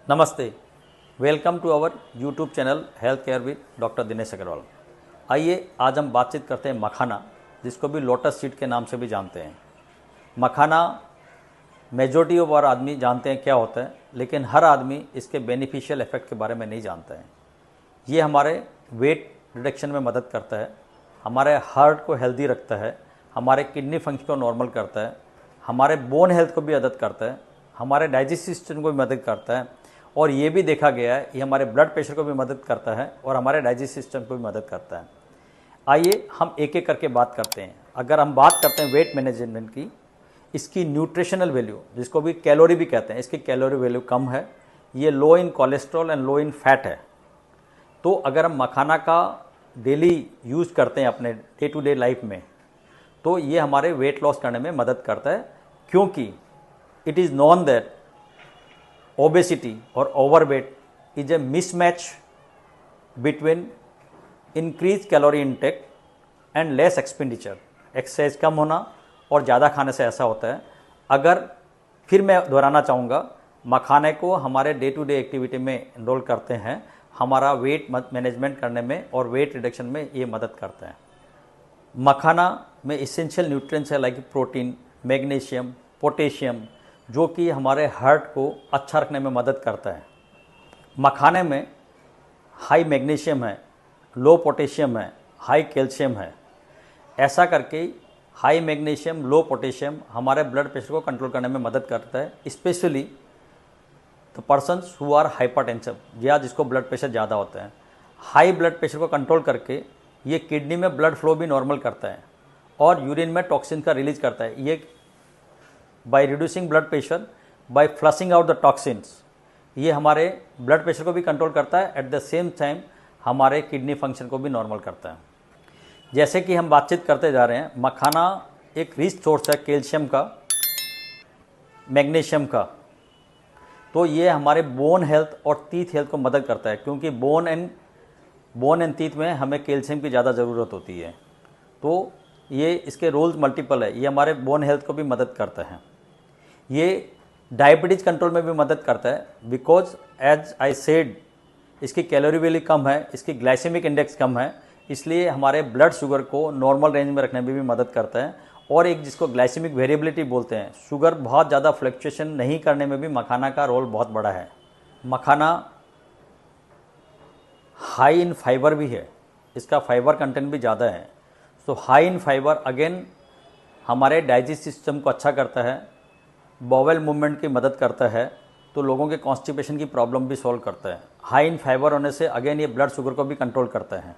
नमस्ते, welcome to our YouTube channel health care with doctor Dinesh Agarwal. आइए आज हम बातचीत करते हैं मखाना, जिसको भी लोटस सीड के नाम से भी जानते हैं। मखाना मेजॉरिटी ऑफ और आदमी जानते हैं क्या होता है, लेकिन हर आदमी इसके बेनिफिशियल इफेक्ट के बारे में नहीं जानता है। ये हमारे वेट रिडक्शन में मदद करता है, हमारे हार्ट को हेल्दी रखता है, हमारे किडनी फंक्शन को नॉर्मल करता है, हमारे बोन हेल्थ को भी मदद करता है, हमारे डाइजेस्टिव सिस्टम को भी मदद करता है, और ये भी देखा गया है ये हमारे ब्लड प्रेशर को भी मदद करता है और हमारे डाइजेस्टिव सिस्टम को भी मदद करता है। आइए हम एक एक करके बात करते हैं। अगर हम बात करते हैं वेट मैनेजमेंट की, इसकी न्यूट्रिशनल वैल्यू, जिसको भी कैलोरी भी कहते हैं, इसकी कैलोरी वैल्यू कम है। ये low in cholesterol and low in fat है। तो अगर हम मखाना का डेली यूज़ करते हैं अपने डे टू डे लाइफ में, तो ये हमारे वेट लॉस करने में मदद करता है, क्योंकि it is known that obesity or overweight is a mismatch between increased calorie intake and less expenditure। Exercise कम होना और ज़्यादा खाने से ऐसा होता है। अगर फिर मैं दोहराना चाहूँगा, मखाने को हमारे डे टू डे एक्टिविटी में इनरोल करते हैं, हमारा वेट मैनेजमेंट करने में और वेट रिडक्शन में ये मदद करता है। मखाना में इसेंशियल न्यूट्रिएंट्स है लाइक प्रोटीन, मैग्नीशियम, पोटेशियम, जो कि हमारे हार्ट को अच्छा रखने में मदद करता है। मखाने में हाई मैग्नीशियम है, लो पोटेशियम है, हाई कैल्शियम है। ऐसा करके हाई मैग्नीशियम, लो पोटेशियम हमारे ब्लड प्रेशर को कंट्रोल करने में मदद करता है, specially the persons who are hypertensive, या जिसको ब्लड प्रेशर ज़्यादा होता है। हाई ब्लड प्रेशर को कंट्रोल करके ये किडनी में ब्लड फ्लो भी नॉर्मल करता है और यूरिन में टॉक्सिन का रिलीज करता है। ये by reducing blood pressure, by flushing out the toxins, ये हमारे ब्लड प्रेशर को भी कंट्रोल करता है, एट द सेम टाइम हमारे किडनी फंक्शन को भी नॉर्मल करता है। जैसे कि हम बातचीत करते जा रहे हैं, मखाना एक रिच सोर्स है कैल्शियम का, मैग्नीशियम का। तो ये हमारे बोन हेल्थ और टीथ हेल्थ को मदद करता है, क्योंकि बोन एंड टीथ में हमें कैल्शियम की ज़्यादा ज़रूरत होती है। तो ये इसके रोल्स मल्टीपल है। ये हमारे बोन हेल्थ को भी मदद करता है। ये डायबिटीज़ कंट्रोल में भी मदद करता है, बिकॉज एज आई सेड इसकी कैलोरी वैल्यू कम है, इसकी ग्लाइसेमिक इंडेक्स कम है, इसलिए हमारे ब्लड शुगर को नॉर्मल रेंज में रखने में भी मदद करता है। और एक जिसको ग्लाइसेमिक वेरिएबिलिटी बोलते हैं, शुगर बहुत ज़्यादा फ्लक्चुएशन नहीं करने में भी मखाना का रोल बहुत बड़ा है। मखाना हाई इन फाइबर भी है, इसका फाइबर कंटेंट भी ज़्यादा है। तो हाई इन फाइबर अगेन हमारे डाइजेस्टिव सिस्टम को अच्छा करता है, बॉवेल मूवमेंट की मदद करता है, तो लोगों के कॉन्स्टिपेशन की प्रॉब्लम भी सॉल्व करता है। हाई इन फाइबर होने से अगेन ये ब्लड शुगर को भी कंट्रोल करता है,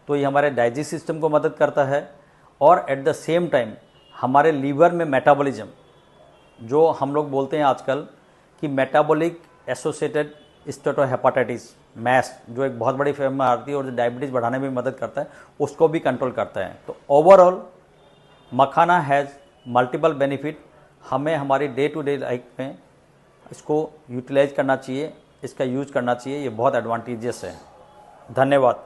तो ये हमारे डाइजेस्टिव सिस्टम को मदद करता है। और एट द सेम टाइम हमारे लीवर में मेटाबॉलिज्म, जो हम लोग बोलते हैं आजकल कि मेटाबॉलिक एसोसिएटेड स्टेटोहेपेटाइटिस मैस, जो एक बहुत बड़ी फॉर्म में आती है और जो डायबिटीज़ बढ़ाने में मदद करता है, उसको भी कंट्रोल करता है। तो overall makhana has multiple benefit. हमें हमारी डे टू डे लाइफ में इसको यूटिलाइज करना चाहिए, इसका यूज़ करना चाहिए। ये बहुत एडवांटेजियस है। धन्यवाद।